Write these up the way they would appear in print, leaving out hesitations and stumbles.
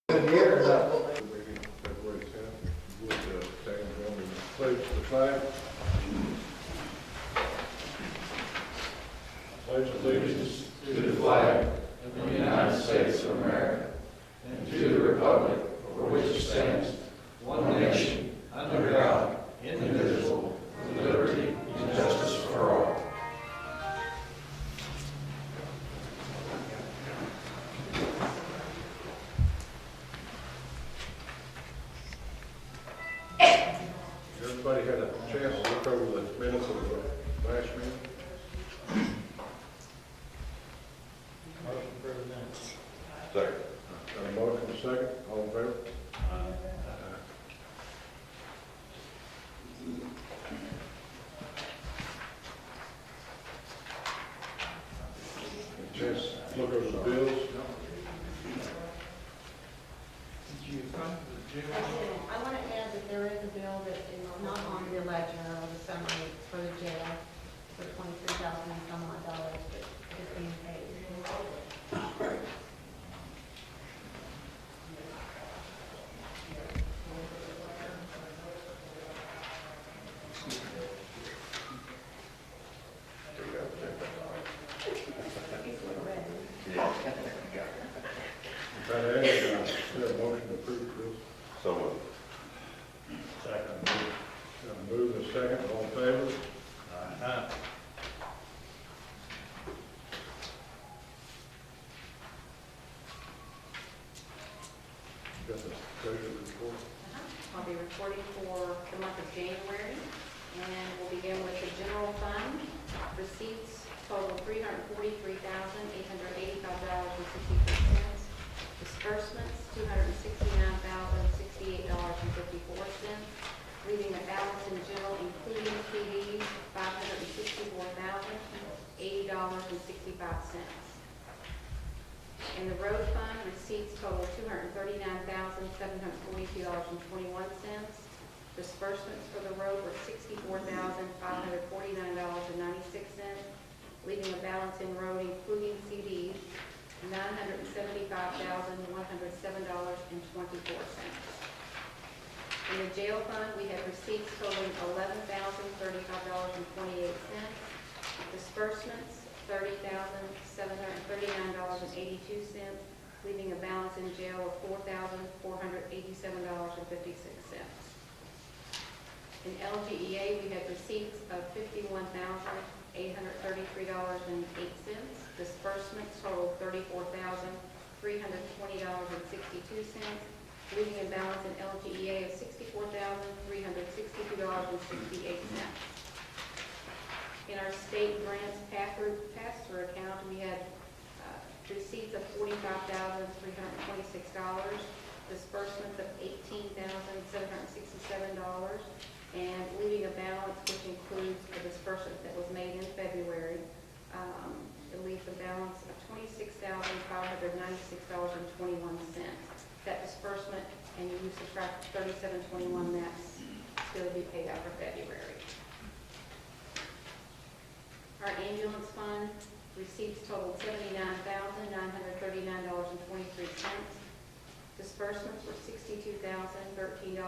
Here, February 10th, would stand and pledge the flag. Pledge allegiance to the flag of the United States of America and to the republic for which it stands, one nation, under God, indivisible, with liberty and justice for all. Everybody had a chance to look over the minutes of the last meeting? motion for the minutes. Second. Got a motion, a second, all in favor? Chance to look over the bills? I want to add that there is a bill that is not on the ledger of the summary for the jail for $23,000 and some odd dollars, but it's being paid. Try to add, is there a motion to approve this? So moved. Second. Got a move and a second, all in favor? Got the treasury report? I'll be reporting for the month of January, and we'll begin with the general fund. Receipts total $343,885.63. Disbursements, $269,068.54, leaving a balance in general, including CDs, $564,080.65. In the road fund, receipts total $239,742.21. Disbursements for the road were $64,549.96, leaving a balance in road, including CDs, $975,107.24. In the jail fund, we had receipts totaling $11,035.28. Disbursements, $30,739.82, leaving a balance in jail of $4,487.56. In LGEA, we had receipts of $51,833.08. Disbursements totaled $34,320.62, leaving a balance in LGEA of $64,362.68. In our state grants pass-through account, we had receipts of $45,326, disbursements of $18,767, and leaving a balance which includes the disbursement that was made in February. It leaves a balance of $26,596.21. That disbursement, and you subtract $37.21, that's still to be paid out for February. Our ambulance fund receipts totaled $79,939.23. Disbursements were $62,013.21,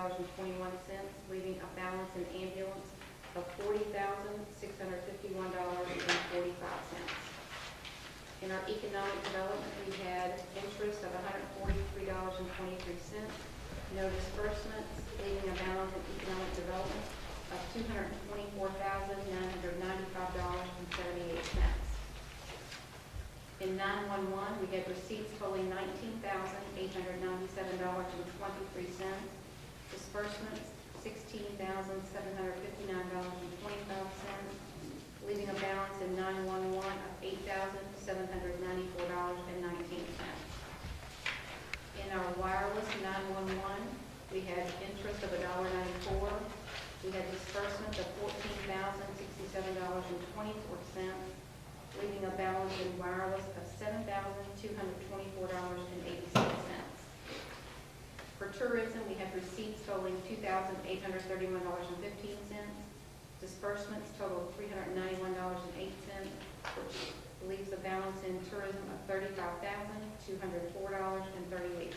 leaving a balance in ambulance of $40,651.45. In our economic development, we had interest of $143.23, no disbursements, leaving a balance in economic development of $224,995.78. In 911, we had receipts totaling $19,897.23, disbursements $16,759.25, leaving a balance in 911 of $8,794.19. In our wireless 911, we had interest of $1.94. We had disbursements of $14,067.24, leaving a balance in wireless of $7,224.86. For tourism, we have receipts totaling $2,831.15. Disbursements totaled $391.08, which leaves a balance in tourism of $35,204.38.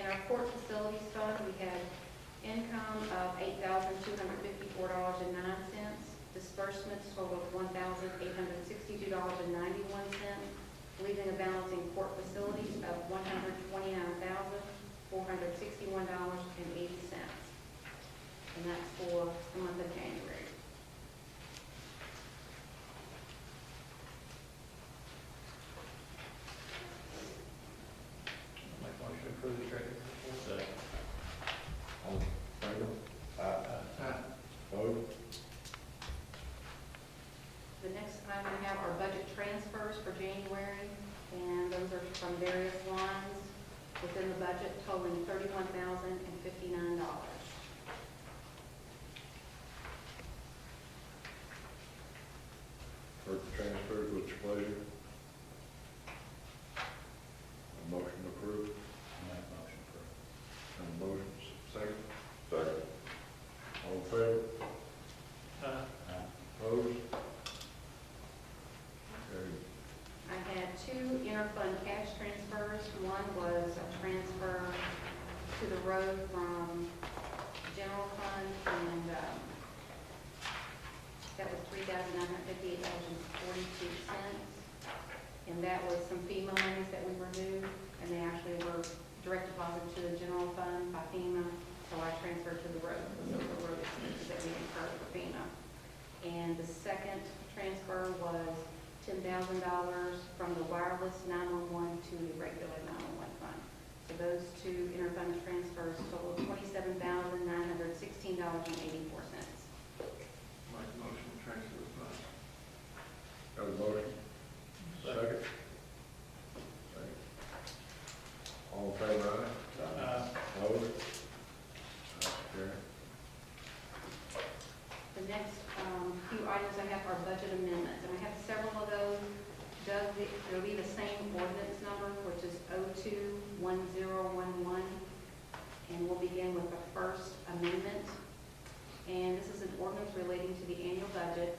our court facilities fund, we had income of $8,254.09. Disbursements totaled $1,862.91, leaving a balance in court facilities of $129,461.80. And that's for the month of January. Make motion to approve the treasurer's report. Second. All in favor? Aye. Vote. The next item I have are budget transfers for January, and those are from various lines within the budget totaling $31,059. Heard the transfers, what's your pleasure? A motion approved. Make motion approved. And a motion second? Second. All in favor? Aye. Opposed? Carried. I had two interfund cash transfers. One was a transfer to the road from general fund, and that was $3,958.42. And that was some FEMA monies that we removed, and they actually were direct deposited to the general fund by FEMA, so I transferred to the road, those are the road expenses that we incurred for FEMA. And the second transfer was $10,000 from the wireless 911 to the regular 911 fund. So those two interfund transfers total $27,916.84. Make motion to transfer the funds. Got a motion? Second? Second. All in favor, aye? Aye. Opposed? Carried. The next few items I have are budget amendments, and I have several of those. It'll be the same ordinance number, which is 021011, and we'll begin with the first amendment. And this is an ordinance relating to the annual budget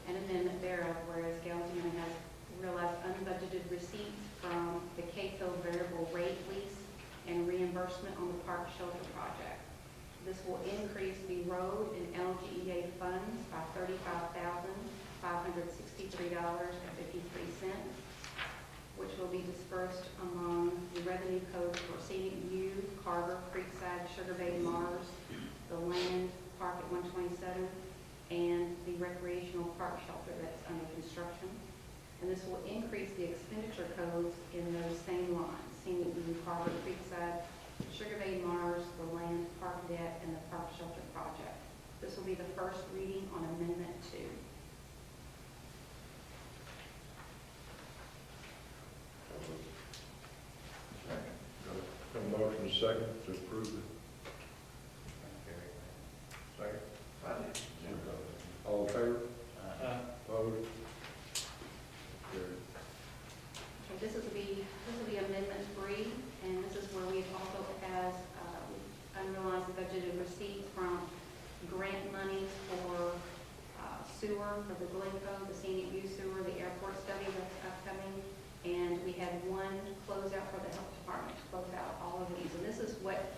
and amendment thereof, whereas Gallatin has realized unbudgeted receipts from the CAFO variable rate lease and reimbursement on the park shelter project. This will increase the road and LGEA funds by $35,563.53, which will be dispersed among the revenue codes for Scenic View, Carver, Creekside, Sugar Bay, Mars, the land park at 127, and the recreational park shelter that's under construction. And this will increase the expenditure codes in those same lines: Scenic View, Carver, Creekside, Sugar Bay, Mars, the land park debt, and the park shelter project. This will be the first reading on Amendment 2. Got a motion second to approve it. Second. All in favor? Aye. Opposed? Carried. Okay, this will be Amendment 3, and this is where we also has unrealized budgeted receipts from grant monies for sewer for the Glencoe, the Scenic View sewer, the airport study that's upcoming, and we had one closeout for the health department to close out all of these. And this is what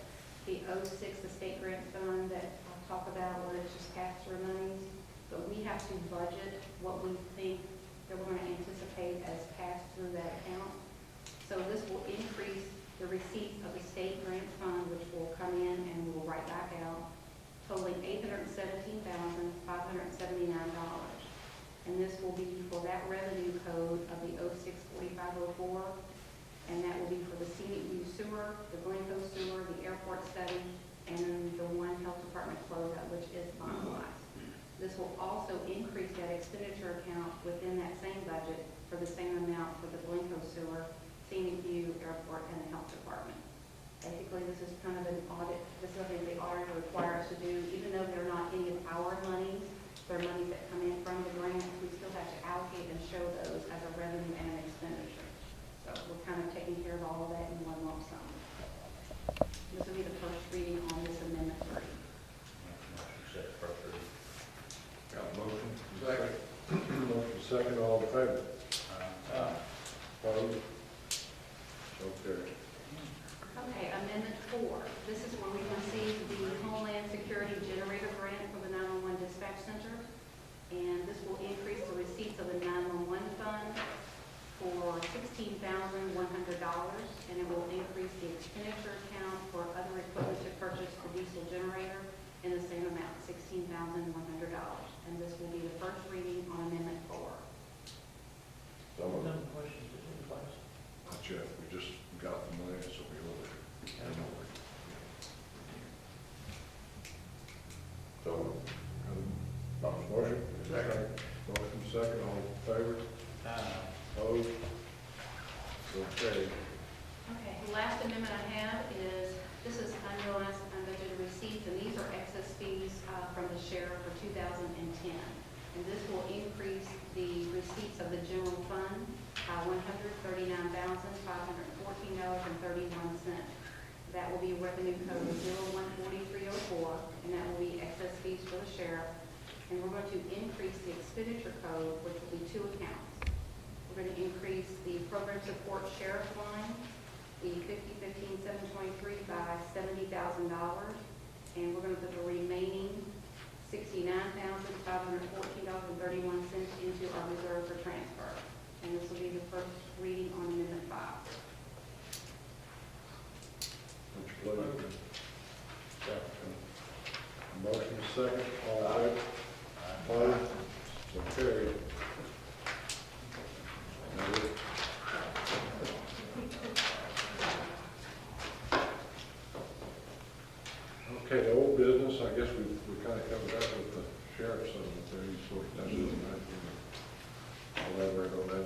the 06, the state grant fund that I'll talk about, where it's just pass-through monies, but we have to budget what we think that we're going to anticipate as passed through that account. So this will increase the receipts of the state grant fund, which will come in and we will write back out, totaling $817,579. And this will be for that revenue code of the 064504, and that will be for the Scenic View sewer, the Glencoe sewer, the airport study, and the one health department closeout, which is finalized. This will also increase that expenditure account within that same budget for the same amount for the Glencoe sewer, Scenic View, airport, and the health department. Basically, this is kind of an audit. This is something the auditor requires us to do, even though they're not any of our monies. They're monies that come in from the grant. We still have to allocate and show those as a revenue and an expenditure. So we're kind of taking care of all of that in one lump sum. This will be the first reading on this Amendment 3. Motion set first reading. Got a motion? Second. Motion second, all in favor? Aye. Opposed? So carried. Okay, Amendment 4. This is where we received the Homeland Security Generator Grant for the 911 Dispatch Center. And this will increase the receipts of the 911 fund for $16,100. And it will increase the expenditure account for other equipment to purchase the diesel generator in the same amount, $16,100. And this will be the first reading on Amendment 4. So moved. No questions, anybody? Not yet, we just got the money, so we will. So, motion? Second. Motion second, all in favor? Opposed? Okay. Okay, the last amendment I have is, this is unrealized unbudgeted receipts, and these are excess fees from the sheriff for 2010. And this will increase the receipts of the general fund by $139,514.31. That will be revenue code 014304, and that will be excess fees for the sheriff. And we're going to increase the expenditure code, which will be 2 accounts. We're going to increase the program support sheriff line, the 5015-723 by $70,000, and we're going to put the remaining $69,514.31 into our reserve for transfer. And this will be the first reading on Amendment 5. Would you please? Second. Motion second, all in favor? Opposed? So carried. Now, okay, the old business, I guess we kind of covered that with the sheriff's settlement there, you sort of touched on that. Elaborate on that.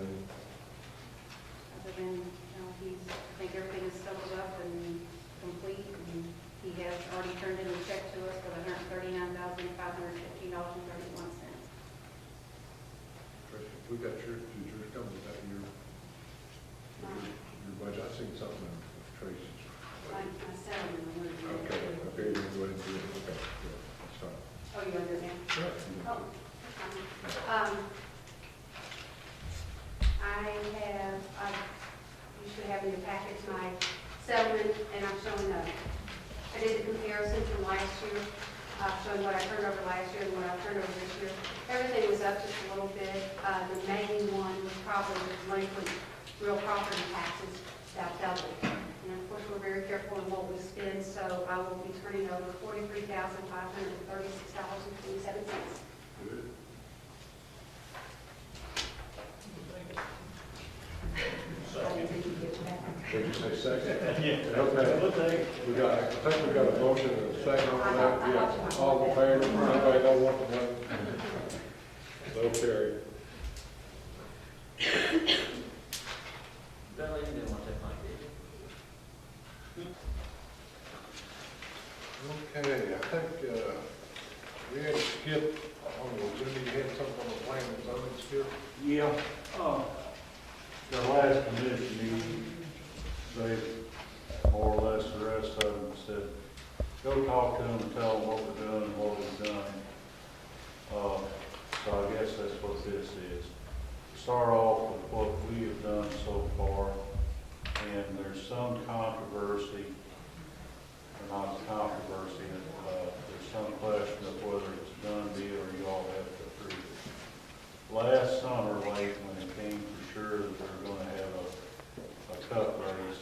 Other than, I think everything is settled up and complete, and he has already turned in a check to us for $139,515.31. We got your come with that, your budget, I seen something in Tracy's. My settlement. Okay, you can go ahead and do it, okay, good, that's fine. Oh, you want to do it now? Yeah, you can Oh, do it. that's fine. You should have in your package my settlement, and I'm showing I did the comparison from last year, showing what I turned over last year and what I turned over this year. Everything was up just a little bit. The main one was probably the delinquent real property taxes, about double. And of course, we're very careful in what we spend, so I will be turning over $43,536.27. Good. Did you say second? Yeah. Okay, we got, I think we got a motion and a second on that, yeah, all in favor, anybody don't want to vote? So carried. Billy, you didn't want to take my deed. Okay, I think, we had to skip on the agenda, you had something on the plan, was on skip? Yeah, the last commission meeting, they, more or less, the rest of them said, go talk to them and tell them what we're doing and what we've done. So I guess that's what this is. Start off with what we have done so far, and there's some controversy, or not controversy, there's some question of whether it's a done deal or you all have to approve it. Last summer, late, when it came for sure that we were going to have a cut raise,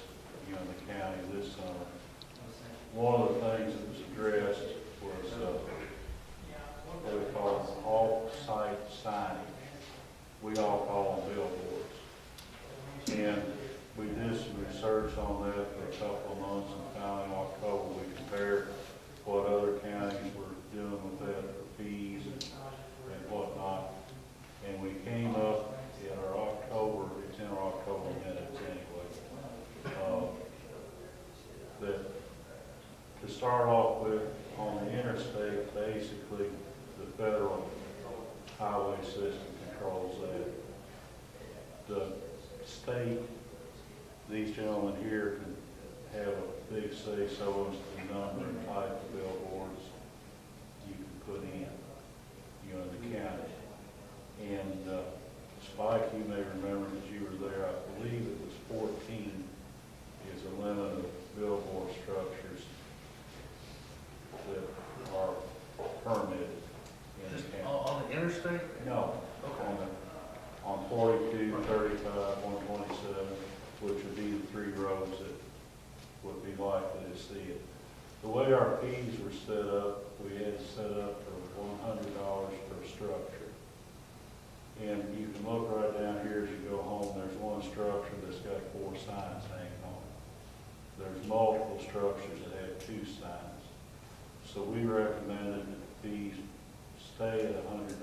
in the county this summer, one of the things that was addressed was what we call off-site signing. We all call them billboards. And we did some research on that for a couple of months, and finally in October we compared what other counties were doing with that for fees and whatnot. And we came up in our October, it's in our October minutes anyway, that to start off with, on the interstate, basically the federal highway system controls that. The state, these gentlemen here can have a big say-so as to the number and type of billboards you can put in, in the county. And Spike, you may remember that you were there, I believe it was 14 is a limit of billboards our fees were set up, we had set up for $100 per structure. And you can look right down here as you go home, there's one structure that's got 4 signs hanging on it. There's multiple structures that have 2 signs. So we recommended that the fees stay at $100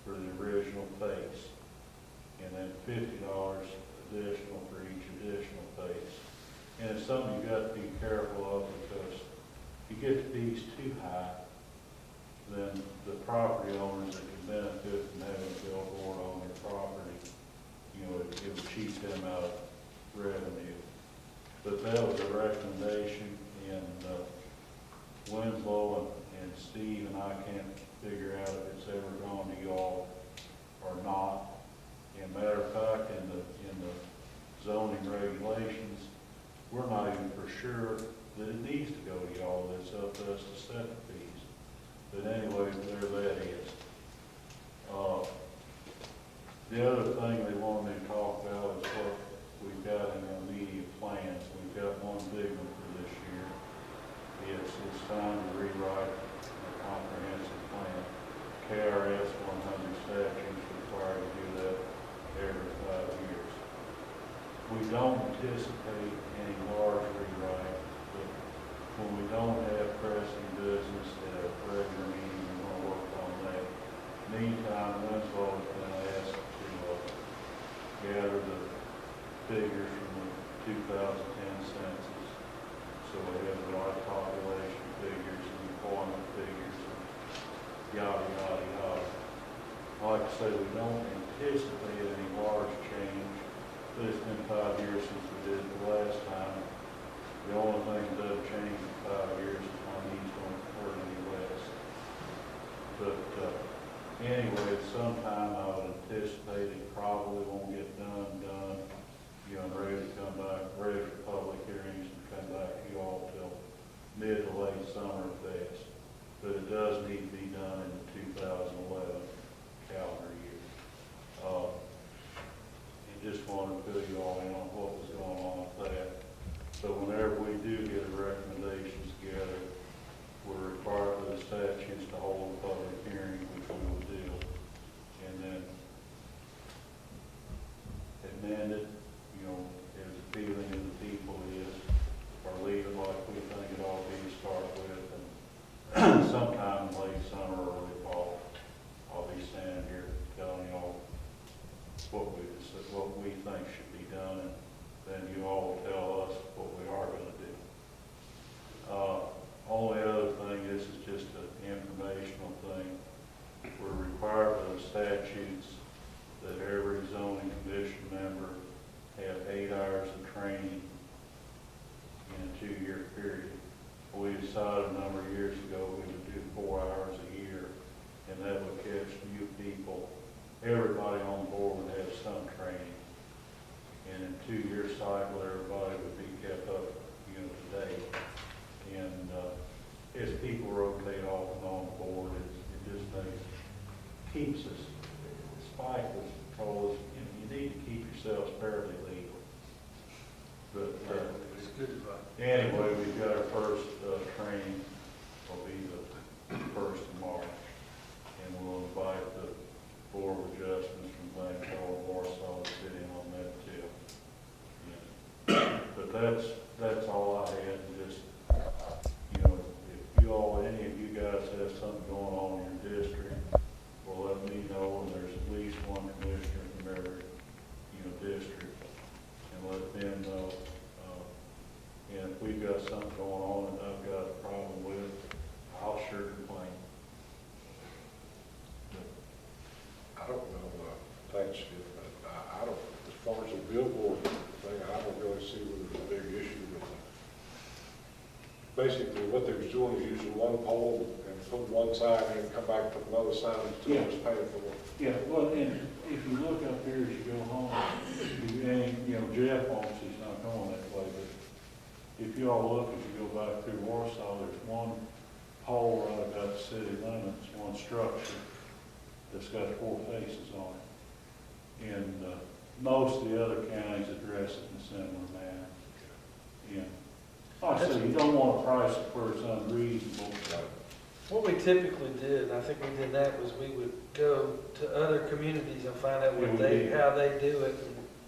for the original face, and then $50 additional for each additional face. And it's something you've got to be careful of, because if you get the fees too high, then the property owners that can benefit from having a billboard on their property, you know, it would cheat them out of revenue. But that was a recommendation, and Winslow and Steve and I can't figure out if it's ever gone to y'all or not. And matter of fact, in the zoning regulations, we're not even for sure that it needs to go to y'all. It's up to us to set the fees. But anyway, there that is. The other thing they wanted me to talk about is what we've got in our immediate plans. We've got one big one for this year. It's time to rewrite a comprehensive plan. KRS 100 statutes require to do that every 5 years. We don't anticipate any large rewrite, but when we don't have pressing business at a regular meeting, we're going to work on that. Meantime, Winslow has been asked to gather the figures from the 2010 census. So we have the right population figures and employment figures, and yada, yada, yada. Like I say, we don't anticipate any large change, but it's been 5 years since we did it the last time. The only thing that doesn't change in 5 years is my knees don't hurt any less. But anyway, sometime I would anticipate it probably won't get done, you know, ready to come back, ready for public hearings and come back to you all till mid to late summer at best. But it does need to be done in the 2011 calendar year. And just wanted to fill you all in on what was going on with that. So whenever we do get the recommendations together, we're required by the statutes to hold a public hearing, which we will do, and then amend it, you know, as the feeling of the people is, or leave it like we think it ought to be to start with, and sometime in late summer or early fall, I'll be standing here telling you all what we think should be done, and then you all will tell us what we are going to do. Only other thing, this is just an informational thing. We're required by the statutes that every zoning commission member have 8 hours of training in a 2-year period. We decided a number of years ago we would do 4 hours a year, and that would catch new people. Everybody on board would have some training. And in a 2-year cycle, everybody would be kept up, you know, to date. And as people rotate off and on board, it just keeps us, Spike was told us, you need to keep yourselves fairly legal. But It's good advice. anyway, we've got our first training, will be the 1st of March. And we'll invite the Board of Adjustments from Glencoe and Warsaw to sit in on that too. Yeah. But that's all I had. Just, you know, if you all, any of you guys have something going on in your district, well, let me know, and there's at least one commissioner from every, you know, district, and let them know. And if we've got something going on that I've got a problem with, I'll sure complain. I don't know, thanks, but I don't, as far as the billboard thing, I don't really see where there's a big issue with it. Basically, what they was doing is using one pole and put one sign and then come back and put another sign until it was paid for. Yeah, well, and if you look up here as you go home, and, you know, Jeff wants, he's not going that way, but if you all look, as you go back through Warsaw, there's one pole right about the city limits, one structure that's got 4 faces on it. And most of the other counties address it in a similar manner. And Like I said, you don't want to price it where it's unreasonable. What we typically did, and I think we did that, was we would go to other communities and find out Yeah, what we they, did. how they do it,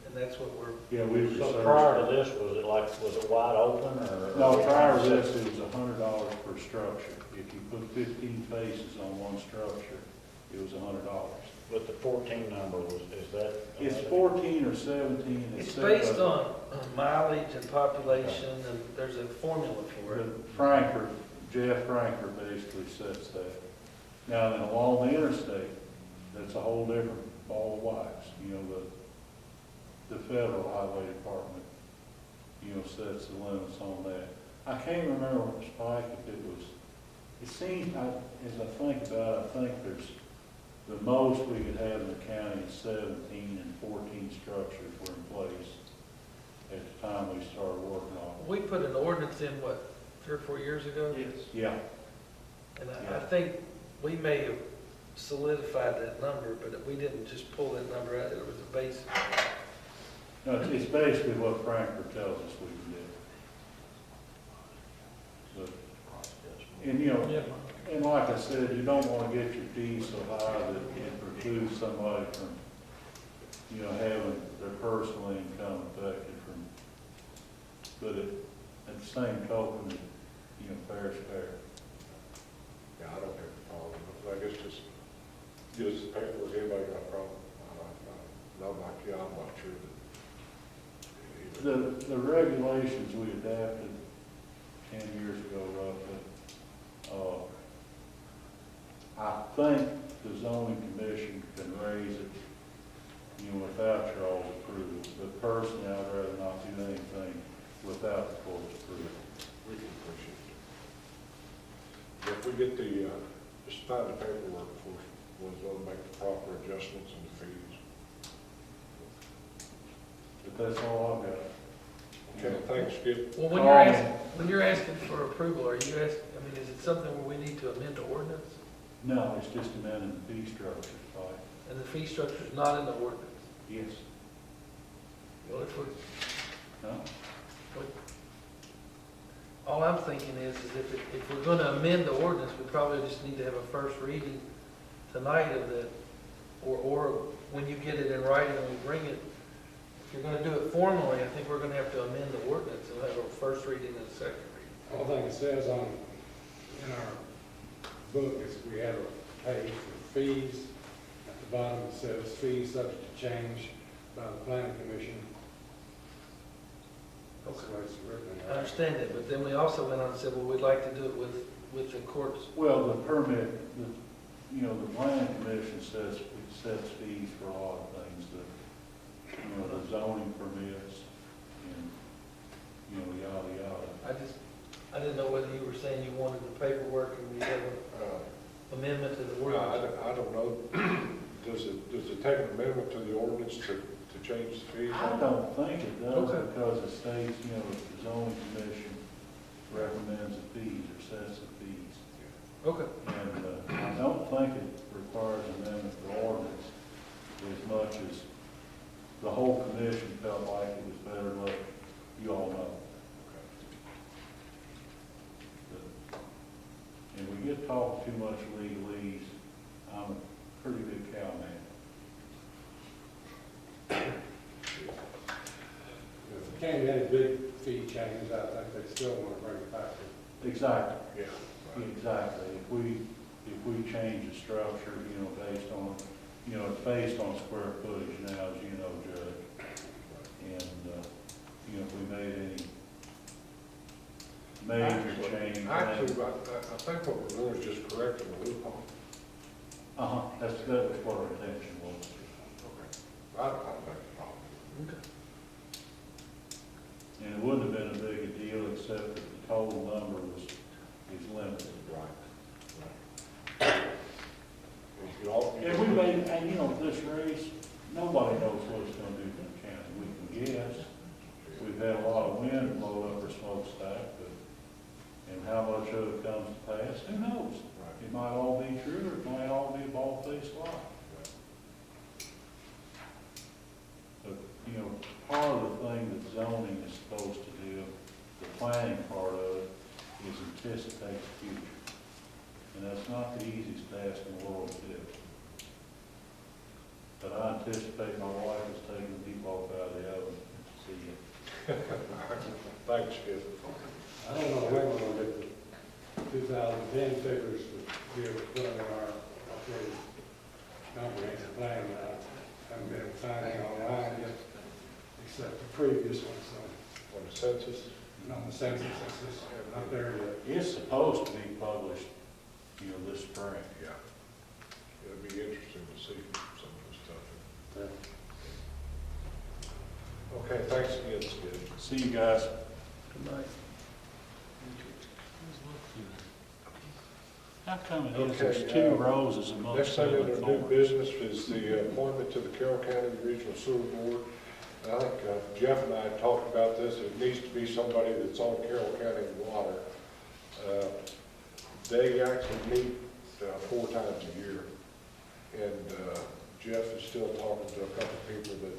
and that's what we're, Yeah, we So researched. prior to this, was it wide open or? No, prior to this, it was $100 per structure. If you put 15 faces on one structure, it was $100. But the 14 number is that? It's 14 or 17. it's set based up. on mileage and population, and there's a formula for it. Jeff Franker basically sets that. Now, then along the interstate, that's a whole different ball of wax. You know, the federal highway department, you know, sets the limits on that. I can't remember, Spike, if it was, it seems, as I think about it, I think there's, the most we could have in the county is 17 and 14 structures were in place at the time we started working on it. We put an ordinance in, what, 3 or 4 years ago? Yeah, And I Yeah. think we may have solidified that number, but we didn't just pull that number out, it was a base. no, it's basically what Franker tells us we can do. But, and, you know, and like I said, you don't want to get your fees so high that it precludes somebody from, you know, having their personal income affected from, but at the same token, you know, fair is fair. Yeah, I don't have a problem. I guess just the paperwork, anybody got a problem? Not like you, I'm not sure that. The regulations we adapted 10 years ago roughly, I think the zoning commission can raise it, you know, without your all's approval. But personally, I'd rather not do anything without the court's approval. We can push it. If we get the, just find the paperwork for us, we'll make the proper adjustments and the fees. But that's all I've got. Okay, thanks, Skip. Well, when you're asking for approval, are you asking, I mean, is it something where we need to amend the ordinance? No, it's just amending the fee structure, like, And the fee structure is not in the ordinance? yes, Well, if we're, no? all I'm thinking is if we're gonna amend the ordinance, we probably just need to have a first reading tonight of the, or when you get it in writing and we bring it, if you're gonna do it formally, I think we're gonna have to amend the ordinance and have a first reading and a second reading. All thing it says in our book is we have a page for fees. At the bottom it says fees subject to change by the planning commission. That's the way it's written. I understand that, but then we also went on and said, well, we'd like to do it with the courts. Well, the permit, you know, the planning commission sets fees for a lot of things, you know, the zoning permits and, you know, yada, yada. I didn't know whether you were saying you wanted the paperwork and we have an amendment to the ordinance. I don't know. Does it take an amendment to the ordinance to change the fees? I don't think it does Okay. because it states, you know, the zoning commission recommends the fees or sets the fees. Okay. And I don't think it requires an amendment to the ordinance as much as the whole commission felt like it was better to let you all know. And we get talked too much legalese. I'm a pretty big cow man. If there can't be any big fee changes, I think they still want to bring it back. Exactly. Yeah. Exactly. If we change the structure, you know, based on, you know, it's based on square footage now, as you know, Judge. And, you know, if we made any major change. Actually, I think what we're doing is just correcting the loophole. That was what our intention was. Okay. I don't think it's a problem. Okay. And it wouldn't have been a big a deal except that the total number is limited. Right. And we made, and you know, this race, nobody knows what it's gonna do for the county. We can guess. We've had a lot of wind blow up our smokestack, but, and how much of it comes to pass, who knows? It might all be true, or it might all be a bald-faced lie. But, you know, part of the thing that zoning is supposed to do, the planning part anticipate the future. And that's not the easiest task in the world to do. But I anticipate my wife is taking the meat off out of the oven to see it. Thanks, Skip. I don't know when we're gonna get the 2010 figures to be able to put in our updated comprehensive plan. I haven't been able to find anything online yet, except the previous one, so, On the census? not the census, it's just not there yet. It's supposed to be published, this spring. Yeah. It'll be interesting to see some of the stuff. Okay, thanks again, Skip. See you guys. Good night. How come it is Okay, there's two roses among Next thing seven under new thorns? business is the appointment to the Carroll County Regional Sewer Board. And I think Jeff and I talked about this. It needs to be somebody that's on Carroll County water. They actually meet 4 times a year. And Jeff is still talking to a couple of people that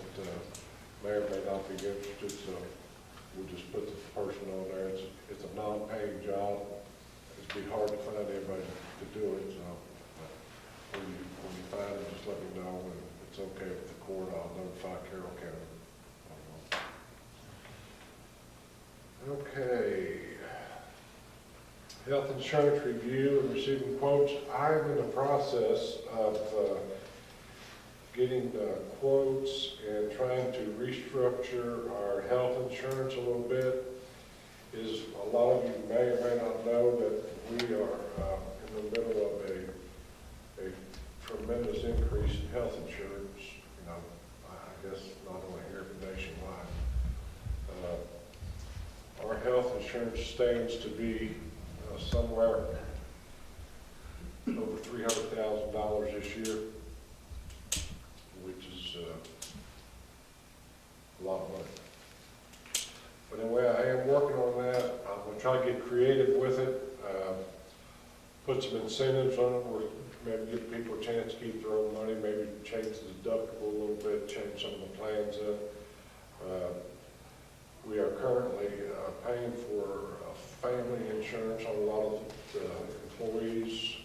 may or may not be interested, so we'll just put the person on there. It's a non-paying job. It'd be hard to find anybody to do it, so when you find it, just let me know, and if it's okay with the court, I'll notify Carroll County. Okay. Health insurance review and receiving quotes. I'm in the process of getting quotes and trying to restructure our health insurance a little bit. A lot of you may or may not know that we are in the middle of a tremendous increase in health insurance. I guess not only here but nationwide. Our health insurance stands to be somewhere over $300,000 this year, which is a lot of money. But anyway, I am working on that. I'm going to try to get creative with it, put some incentives on it, where maybe give people a chance to keep their own money, maybe change the deductible a little bit, change some of the plans up. We are currently paying for family insurance on a lot of employees.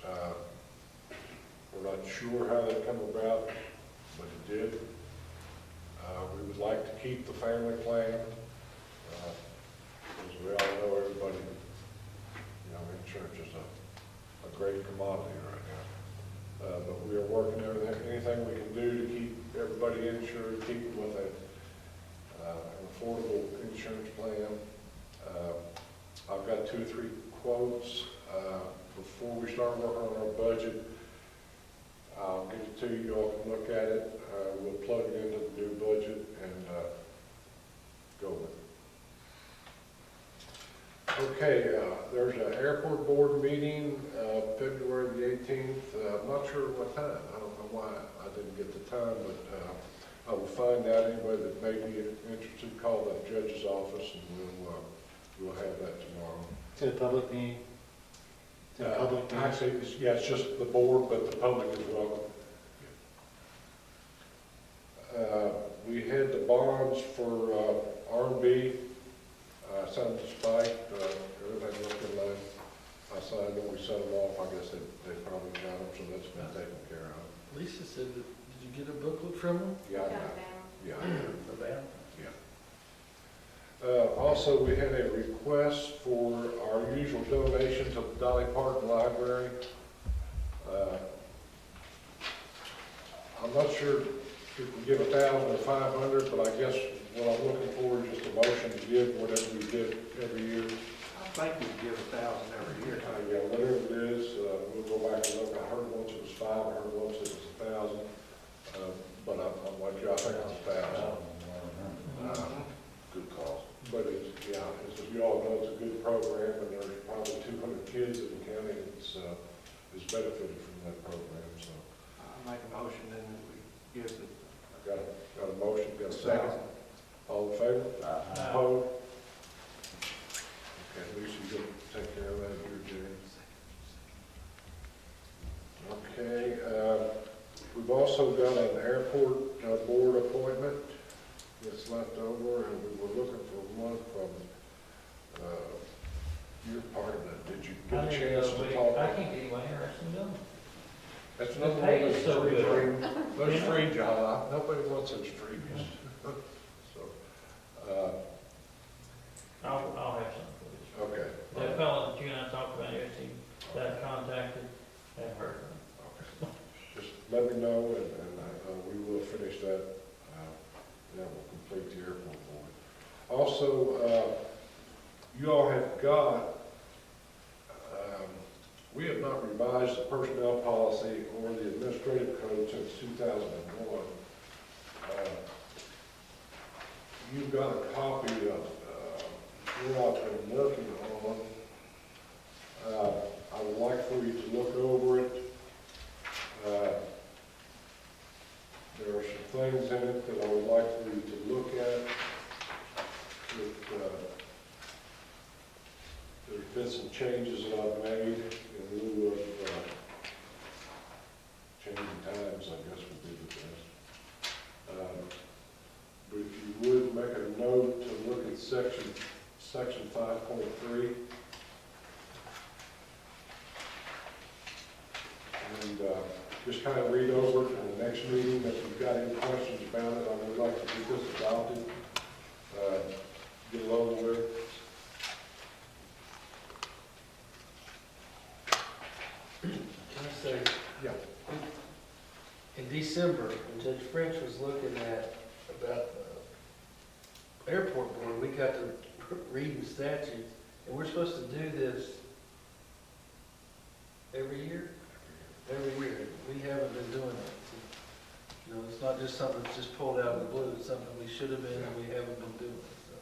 We're not sure how that come about, but it did. We would like to keep the family plan. As we all know, everybody, insurance is a great commodity right now. But we are working anything we can do to keep everybody insured, keep them with an affordable insurance plan. I've got 2 or 3 quotes. Before we start working on our budget, I'll get it to you, y'all can look at it. We'll plug it into the new budget and go with it. Okay, there's an airport board meeting, February the 18th. I'm not sure what time. I don't know why I didn't get the time, but I will find out. Anybody that may be interested, call that judge's office and we'll have that tomorrow. Is it a public meeting? Is it a public meeting? Actually, it's just the board, but the public is welcome. We had the bonds for R&B. I sent them to Spike. Everything looked in line. I signed them. We sent them off. I guess they probably got them, so that's been taken care of. Lisa said that, did you get a booklet from them? Yeah, I Got got it it. down. Yeah. About? Also, we had a request for our usual donation to the Dolly Parton Library. I'm not sure if we can give 1,000 or 500, but I guess what I'm looking for is just a motion to give whatever we give every year. I think we give 1,000 every year. Yeah, whatever it is, we'll go back and look. I heard once it was 5, I heard once it was 1,000, but I'm like you, I think it's 1,000. Good call. But it's, as you all know, it's a good program, and there's probably 200 kids in the county that's benefited from that program, so. I'll make a motion then that we give it. Got a motion, got a second? All in favor? Opposed? Okay, Lisa, you gonna take care of that here, James? Okay, we've also got an airport board appointment that's left over, and we were looking for one from, you're part of that, did you That's another The one pay of is those so free, good. those Yeah. free jobs, nobody wants those freebies. So, I'll have some for you. okay. That fellow that you and I talked about, yesterday, that contacted, have heard from him. Just let me know, and we will finish that. That will complete the airport board. Also, you all have got, we have not revised the personnel policy or the administrative code since 2001. You've got a copy of what I've been working on. I would like for you to look over it. There are some things in it that I would like for you to look at. There's been some changes that I've made in lieu of changing times, I guess would be the best. But if you would make a note to look at section 5.3. And just kind of read over it in the next meeting. If you've got any questions about it, I would like to get this adopted, get it over with. Can I say, Yeah. in December, when Judge French was looking at about the airport board, we got to reading statutes, and we're supposed to do this every year? Every year. We haven't been doing it. You know, it's not just something that's just pulled out of the blue, it's something we should have been and we haven't been doing. So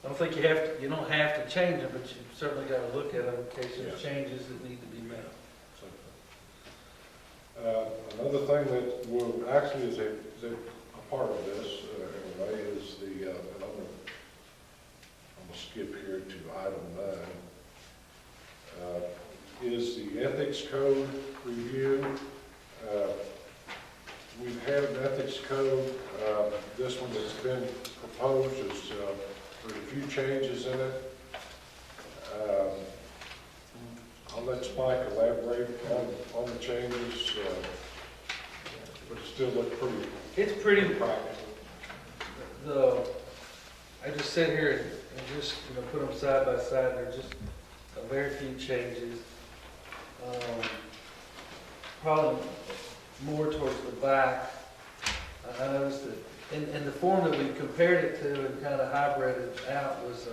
I don't think you don't have to change them, but you certainly got to look at them in case there's changes that need to be made. Another thing that will actually is a part of this anyway is the and I'm gonna skip here to item 9. Is the ethics code review. We've had an ethics code. This one that's been proposed is there's a few changes in it. I'll let Spike elaborate on the changes, but it still looks pretty It's pretty, practical. I just sit here and just, put them side by side, they're just a very few changes. Probably more towards the back. I noticed that in the form that we compared it to and kind of hybrided out was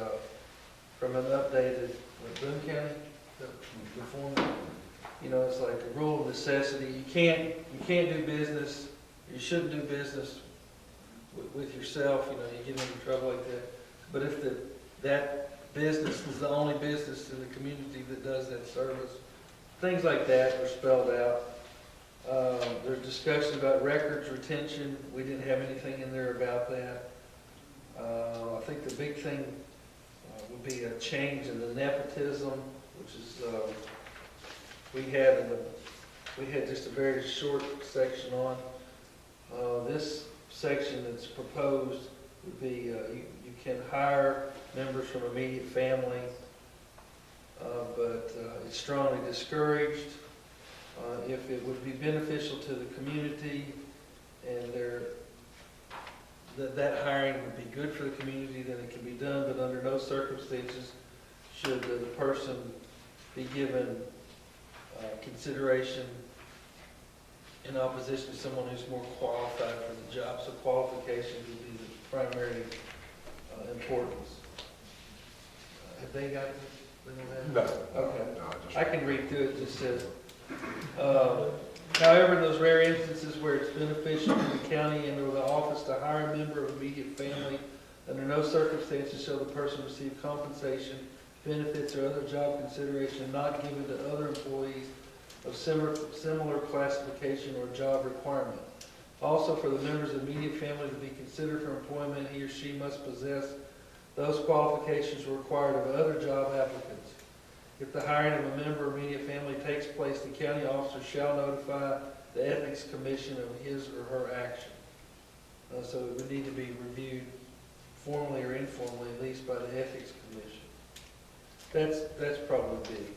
from an updated Boone County, the form. It's like a rule of necessity. You can't do business, you shouldn't do business with yourself, you get into trouble like that. But if that business is the only business in the community that does that service, things like that are spelled out. There's discussion about records retention. We didn't have anything in there about that. I think the big thing would be a change in the nepotism, which is we had just a very short section on. This section that's proposed would be you can hire members from immediate family, but it's strongly discouraged. If it would be beneficial to the community and that hiring would be good for the community, then it can be done, but under no circumstances should the person be given consideration in opposition to someone who's more qualified for the job. So qualifications would be the primary importance. Have they got it? No. Okay. No, I can read through it. It just says, however, in those rare instances where it's beneficial to the county and or the office to hire a member of immediate family, under no circumstances shall the person receive compensation, benefits, or other job consideration not given to other employees of similar classification or job requirement. Also, for the members of immediate family to be considered for employment, he or she must possess those qualifications required of other job applicants. If the hiring of a member of immediate family takes place, the county officer shall notify the Ethics Commission of his or her action. So it would need to be reviewed formally or informally, at least by the Ethics Commission. That's probably big.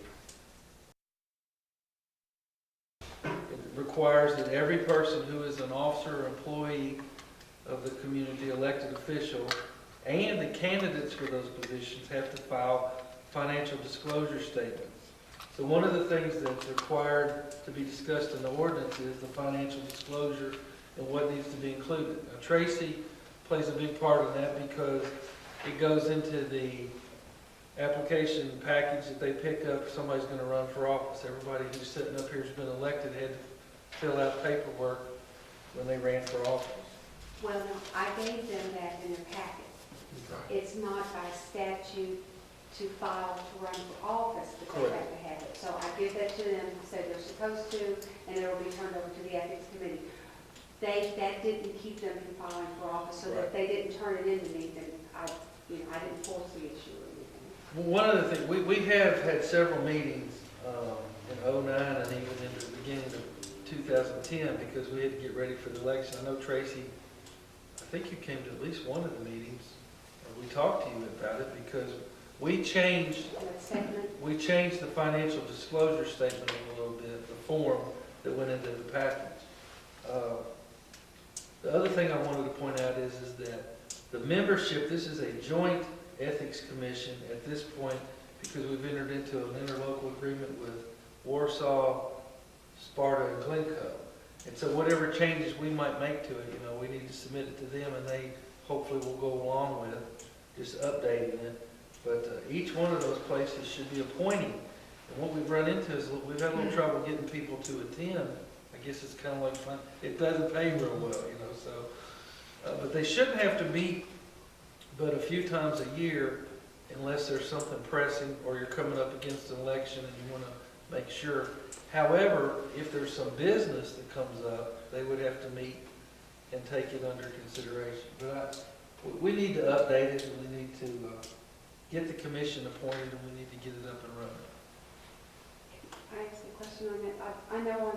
In requires that every person who is an officer or employee of the community, elected official, and the candidates for those positions have to file financial disclosure statements. So one of the things that's required to be discussed in the ordinance is the financial disclosure and what needs to be included. Now, Tracy plays a big part in that because it goes into the application package that they pick up if somebody's going to run for office. Everybody who's sitting up here who's been elected had to fill out paperwork when they ran for office. Well, no, I gave them that in their packet. It's not by statute to file to run for office that they Correct. have to have it. So I give that to them, say they're supposed to, and it'll be turned over to the ethics committee. That didn't keep them from filing for office, so that if they didn't turn it in to me, then I didn't force the issue or anything. Well, one of the things, we have had several meetings in '09 and even into the beginning of 2010 because we had to get ready for the election. I know Tracy, I think you came to at least one of the meetings. We talked to you about it because we changed That segment, the financial disclosure statement a little bit, the form that went into the package. The other thing I wanted to point out is that the membership, this is a joint ethics commission at this point because we've entered into an interlocal agreement with Warsaw, Sparta, and Glencoe. And so whatever changes we might make to it, we need to submit it to them and they hopefully will go along with just updating it. But each one of those places should be appointing. And what we've run into is we've had a little trouble getting people to attend. I guess it's kind of like fun. It doesn't pay real well, so. But they shouldn't have to meet but a few times a year unless there's something pressing or you're coming up against an election and you want to make sure. However, if there's some business that comes up, they would have to meet and take it under consideration. But we need to update it and we need to get the commission appointed and we need to get it up and running. I asked a question on that. I know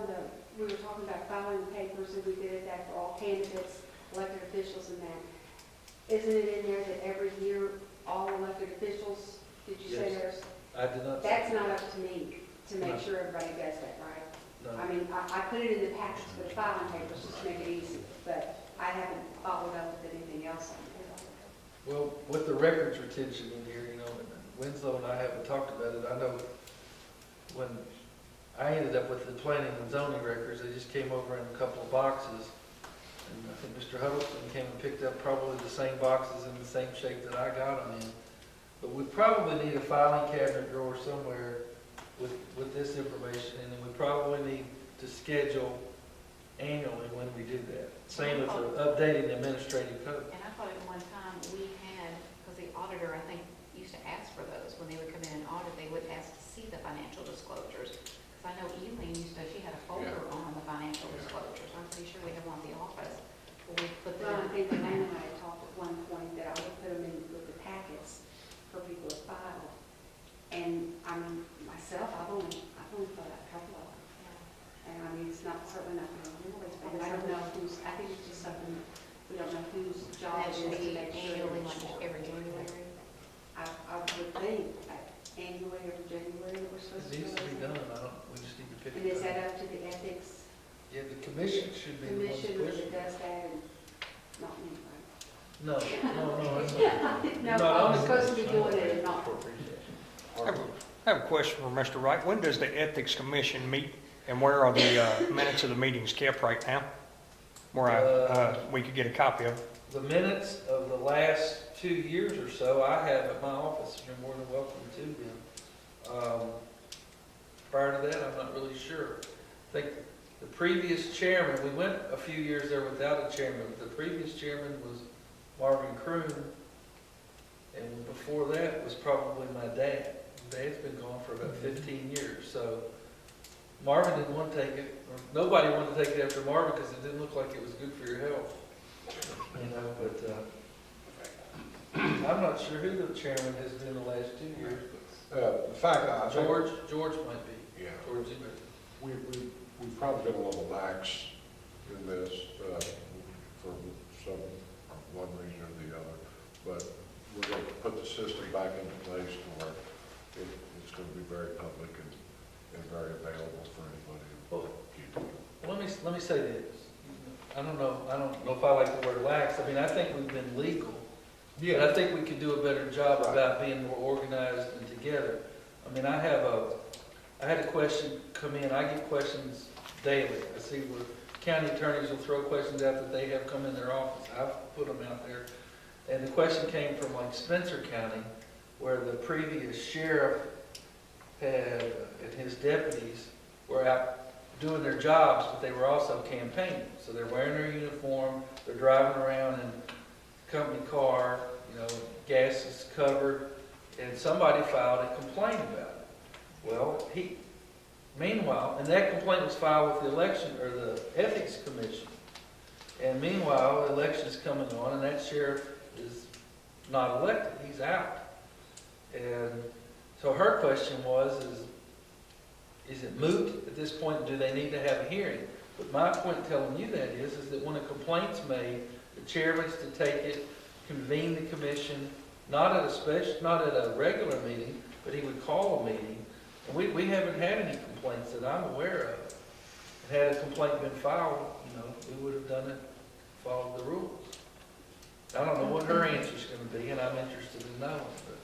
we were talking about filing papers and we did that for all candidates, elected officials and that. Isn't it in there that every year all elected officials, did you say Yes. there's? I did not. That's not up to me to make No. sure everybody does that, right? No. I mean, I put it in the package for the filing papers just to make it easy, but I haven't followed up with anything else on it. Well, with the records retention in here, and Winslow and I haven't talked about it. I know when I ended up with the planning and zoning records, they just came over in a couple of boxes. And I think Mr. Huddleston came and picked up probably the same boxes in the same shape that I got them in. But we probably need a filing cabinet drawer somewhere with this information, and then we probably need to schedule annually when we do that. Same with updating the administrative code. And I thought at one time we had, because the auditor, I think, used to ask for those. When they would come in and audit, they would ask to see the financial disclosures. Because I know Eileen she had a folder on the financial disclosures. I'm pretty sure we have one at the office. Where we put Well, I them in. think Elaine and I had talked at one point that I would put them in with the packets for people to file. And I mean, myself, I've only filled out a couple of them. And I mean, it's certainly not going to always, but I don't know I think it's just something, we don't know whose job That it should is to be make sure. annually, it's like every January. I would think annually or January we're supposed It to. needs to be do it. done. We just need to pick And it is up. that up to the ethics Yeah, the commission should be the one commission that pushing. does that and not me, right? No. It's No, not I'm on the supposed to be commission. doing it and not. I have a question for Mr. Wright. When does the Ethics Commission meet, and where are the minutes of the meetings kept right now? Where we could get a copy of? The minutes of the last 2 years or so, I have at my office. You're more than welcome to them. Prior to that, I'm not really sure. I think the previous chairman, we went a few years there without a chairman. The previous chairman was Marvin Kroon, and before that was probably my dad. Dad's been gone for about 15 years, so Marvin didn't want to take it, or nobody wanted to take it after Marvin because it didn't look like it was good for your health. But I'm not sure who the chairman has been the last 2 years, The fact that I think. George might be. Yeah. George Ebert. We've probably been a little lax in this for one reason or the other, but we're going to put the system back into place to where it's going to be very public and very available for anybody to keep. let me say this. I don't know if I like the word lax. I mean, I think we've been legal. But I think we could do a better job about being more organized and together. I mean, I had a question come in. I get questions daily. I see where county attorneys will throw questions out that they have come in their office. I've put them out there. And the question came from like Spencer County, where the previous sheriff had, and his deputies were out doing their jobs, but they were also campaigning. So they're wearing their uniform, they're driving around in a company car, you know, gas is covered, and somebody filed a complaint about it. Well, meanwhile, and that complaint was filed with the election, or the Ethics Commission. And meanwhile, the election's coming on, and that sheriff is not elected, he's out. And so her question was, is it moot at this point? Do they need to have a hearing? But my point telling you that is that when a complaint's made, the chairman's to take it, convene the commission, not at a regular meeting, but he would call a meeting. And we haven't had any complaints that I'm aware of. Had a complaint been filed, you know, we would have done it, followed the rules. I don't know what her answer's going to be, and I'm interested in knowing. But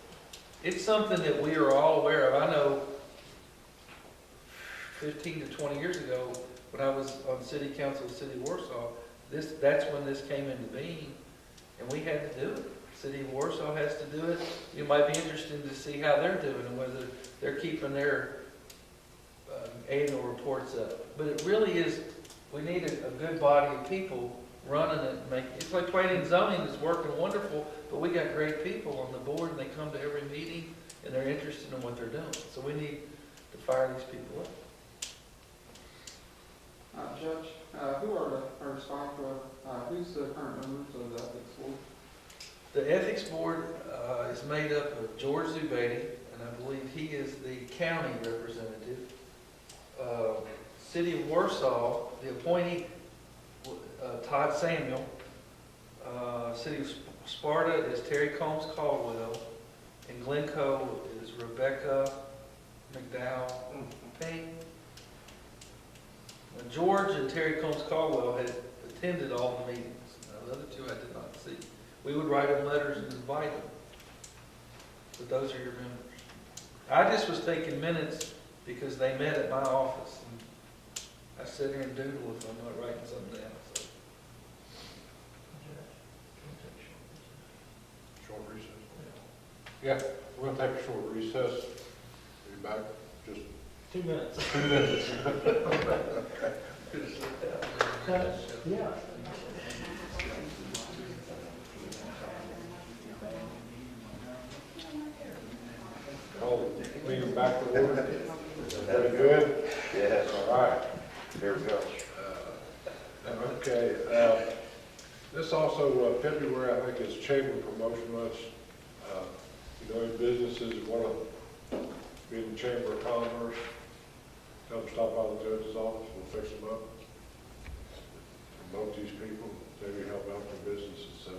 it's something that we are all aware of. I know 15 to 20 years ago, when I was on city council of the city of Warsaw, that's when this came into being, and we had to do it. City of Warsaw has to do it. You might be interested to see how they're doing and whether they're keeping their annual reports up. But it really is, we need a good body of people running it. It's like planning and zoning is working wonderful, but we got great people on the board, and they come to every meeting, and they're interested in what they're doing. So we need to fire these people up. Judge, who are responsible, who's the current members of the ethics board? The ethics board is made up of George Zubetti, and I believe he is the county representative. City of Warsaw, the appointee, Todd Samuel. City of Sparta is Terry Combs Caldwell, and Glencoe is Rebecca McDowell Payne. George and Terry Combs Caldwell had attended all the meetings. The other two I did not see. We would write them letters and invite them. But those are your members. I just was taking minutes because they met at my office. And I sit here and doodle if I'm not writing something down. So. Short recess? Yeah, we're gonna take a short recess. Be back just 2 minutes. 2 minutes. Yeah. Call the meeting back to order. Everybody good? Yes. All right. Here we go. Okay, this also, February, I think, is Chamber Promotion Month. You know, any businesses that want to be in the Chamber of Commerce, come stop by the judge's office, we'll fix them up. Promote these people, maybe help out their businesses, so.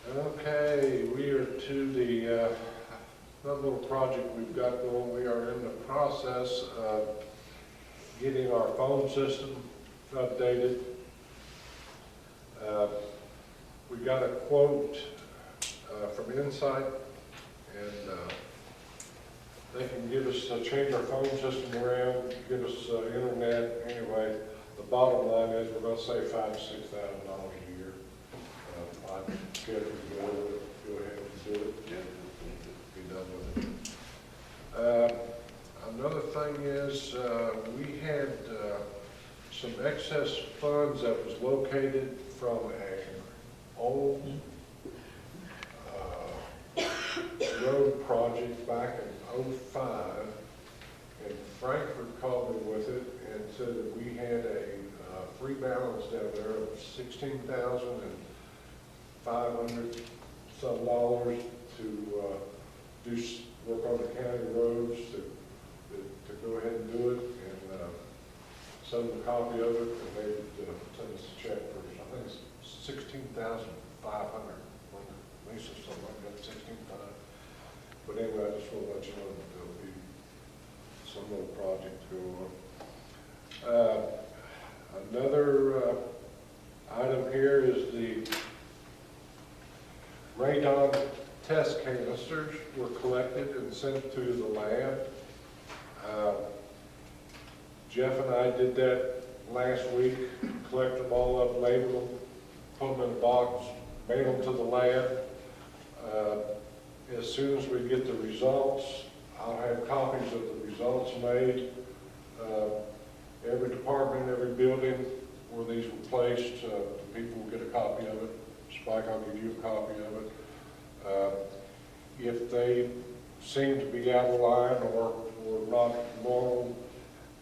Okay, we are to the, another little project we've got going. We are in the process of getting our phone system updated. We got a quote from Insight, and they can give us, change our phone system around, give us internet. Anyway, the bottom line is we're going to save $5,000 to $6,000 a year. I'm scared to go ahead and do it. Be done with it. Another thing is we had some excess funds that was located from an old road project back in '05, and Frankfurt called me with it and said that we had a free balance down there of $16,500 some to do work on the county roads to go ahead and do it, and send them a copy of it, and they would send us a check for, I think it's $16,500. Lisa, something like that, 16,500. But anyway, I just want to let you know that there'll be some little project to go Another item here is the radon test canisters were collected and sent to the lab. Jeff and I did that last week, collected them all up, labeled them, put them in a box, made them to the lab. As soon as we get the results, I'll have copies of the results made. Every department, every building where these were placed, the people will get a copy of it. Spike, I'll give you a copy of it. If they seem to be out of line or not normal,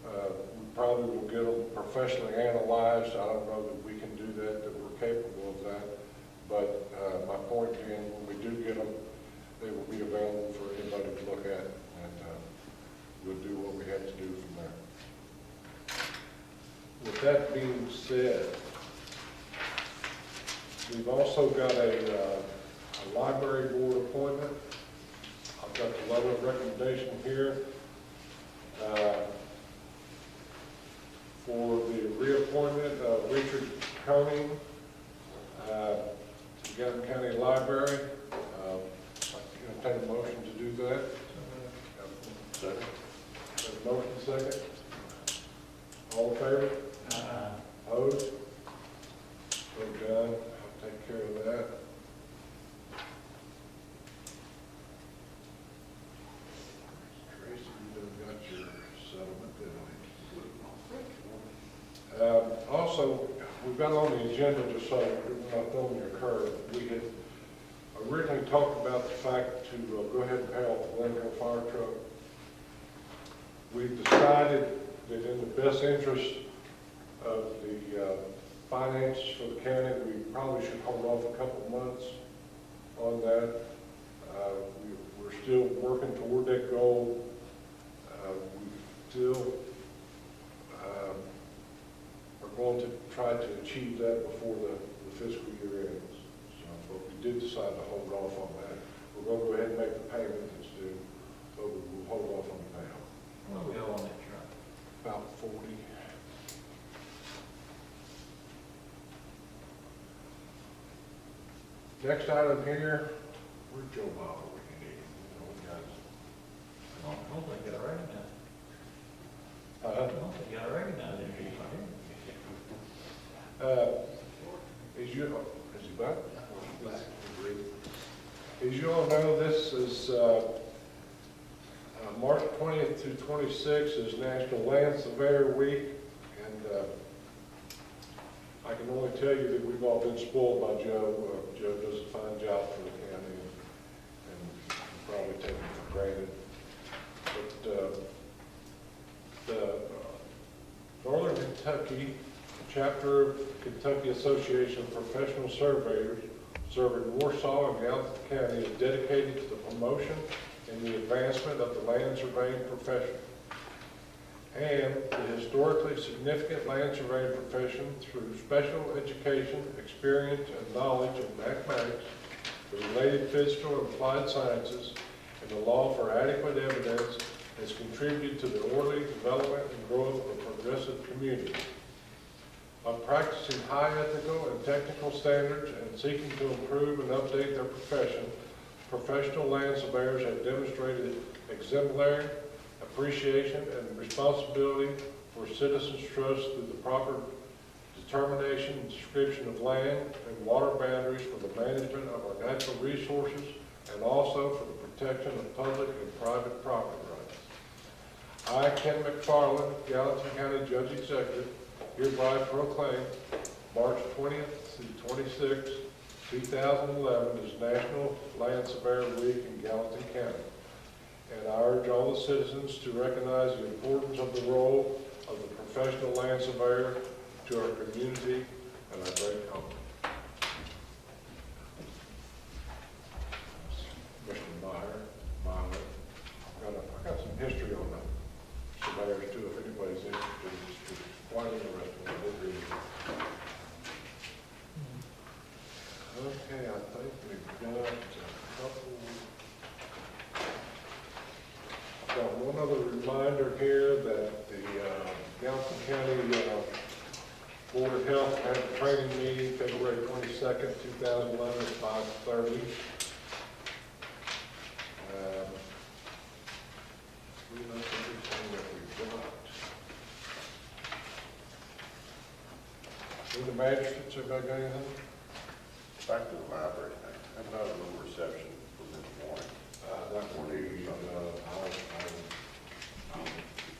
we probably will get them professionally analyzed. I don't know that we can do that we're capable of that. But my point being, when we do get them, they will be available for anybody to look at, and we'll do what we have to do from there. With that being said, we've also got a library board appointment. I've got the letter of recommendation here for the reappointment of Richard Coning to Gallatin County Library. I entertain a motion to do that. Second. Have a motion second. All in favor? Opposed? So done. I'll take care of that. Tracy, you done got your settlement, didn't we? Also, we've got on the agenda, just so we're not throwing your curve, we had originally talked about the fact to go ahead and pay off the Glencoe fire truck. We've decided that in the best interest of the finances for the county, we probably should hold off a couple of months on that. We're still working toward that goal. We still are going to try to achieve that before the fiscal year ends. So, but we did decide to hold off on that. We're going to go ahead and make the payment that's due, but we'll hold off on the payoff. What do we owe on that truck? About 40. Next item here, where's Joe Bob? We can need him. I don't think I recognize it. I Uh, don't think I recognize it. As you, is he back? As you all know, this is March 20th through 26th is National Land Surveyor Week, and I can only tell you that we've all been spoiled by Joe. Joe does a fine job for the county, and probably take it for granted. But the Northern Kentucky chapter of Kentucky Association of Professional Surveyors serving Warsaw and Gallatin County is dedicated to the promotion and the advancement of the land surveying profession and the historically significant land surveying profession through special education, experience, and knowledge of mathematics, the related physical and applied sciences, and the law for adequate evidence has contributed to the orderly development and growth of a progressive community. By practicing high ethical and technical standards and seeking to improve and update their profession, professional land surveyors have demonstrated exemplary appreciation and responsibility for citizens' trust through the proper determination and description of land and water boundaries for the management of our natural resources and also for the protection of public and private property rights. I, Ken McFarland, Gallatin County Judge Executive, hereby proclaim March 20th through 26th, 2011 as National Land Surveyor Week in Gallatin County. And I urge all the citizens to recognize the importance of the role of the professional land surveyor to our community and our great company. Mr. Meyer, I've got some history on the surveyors too, if anybody's interested. It's quite interesting. I did read it. Okay, I think we've got a couple. I've got one other reminder here that the Gallatin County same meeting, February 22nd, 2011, at 5:30. We know everything that we've got. In the magistrates, everybody got anything? Back to the library, I've had a little reception for this morning. That will be, It's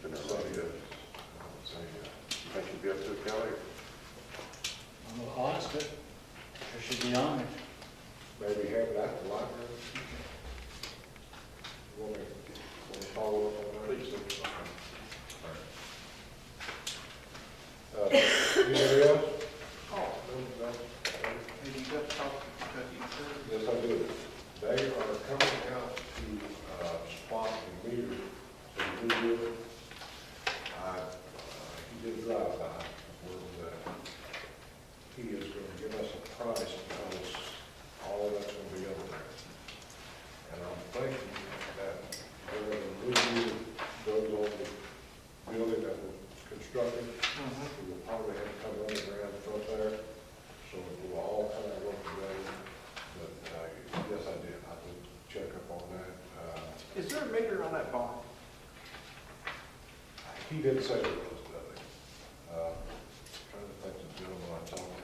been a I'll lot good. say, You think you'll be up to it, Kelly? I'll ask it. I should be on it. maybe have it at the library. Want to follow up on that? Please. Anybody else? Oh, No? maybe you got to talk to Kentucky Insurance. Yes, I do. They are coming out to spot the meter in Goodwood. He did drive by, he is going to give us a price because all of that's going to be over there. And I'm thinking that where the new meter goes on the building that was constructed, we will probably have to come underground front there, so it will all kind of work together. But, yes, I did. I did check up on that. Is there a meter on that barn? He did say it was, Dudley. Trying to think of the gentleman I talked to.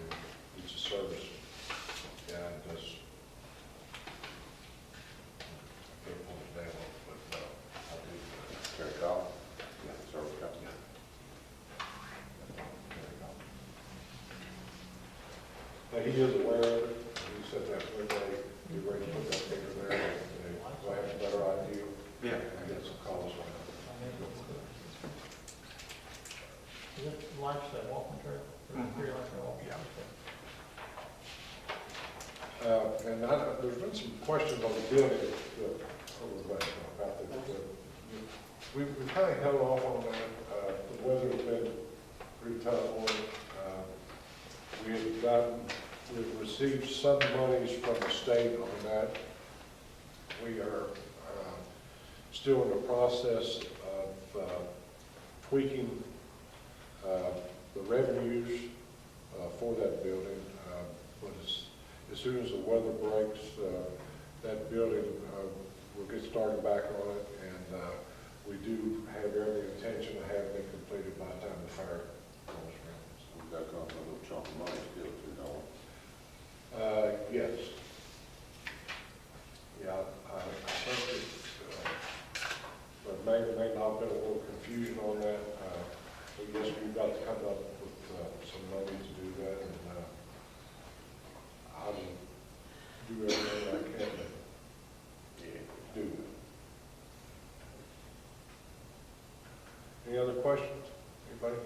He's a service guy, does, I can't pull his name off, but, I do. Terry Call? Yeah. Service company. He is aware of it. He said that when they get ready to put that figure there, they'll have a better idea. Yeah. And get some calls on it. Is it lifestyle walking trail? Free lifestyle walking trail? And there's been some questions on the building about the, we've kind of held off on that. The weather's been pretty tough on it. We've received some monies from the state on that. We are still in the process of tweaking the revenues for that building. But as soon as the weather breaks, that building, we'll get started back on it, and we do have every intention of having it completed by the time the fire goes around. We've got a little chunk of money still too, don't we? Yes. Yeah, I think there may not been a little confusion on that. But yes, we've got to come up with some money to do that, and I'll do everything I can to do that. Any other questions? Anybody?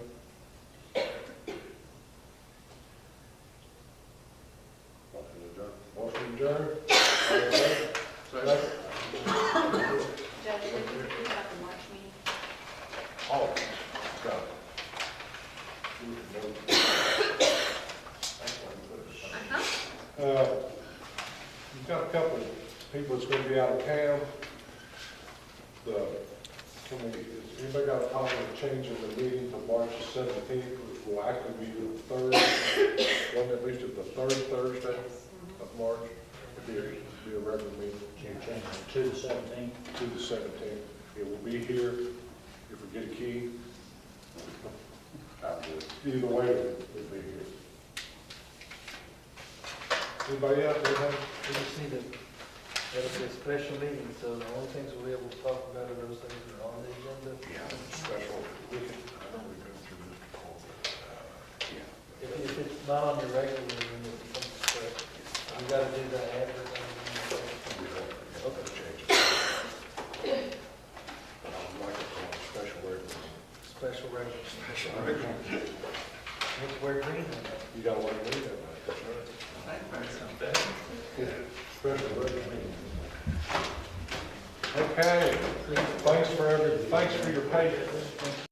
Motion adjourned? Second? Judge, we got the March meeting. Oh, got it. You've got a couple of people that's going to be out of town. Has anybody got a problem with changing the meeting to March 17th, which will actually be the third, one at least at the third Thursday of March? It'll be a regular meeting. Can you change it to the 17th? To the 17th. It will be here if we get a key. Either way, it'll be here. Anybody else? Anything? We just need to, it'll be a special meeting, so the only things we'll be able to talk about are those things that are on the agenda. Yeah, special. I know we've been through this before, but, yeah. If it's not on your regular, then it becomes special. You gotta do the advertising. We don't, Okay. change it. But I would like it on a special regular. Special regular. Special regular. You have to wear green on that. You gotta let me do that, right? That's right. Yeah, special regular meeting. Okay, thanks for your patience.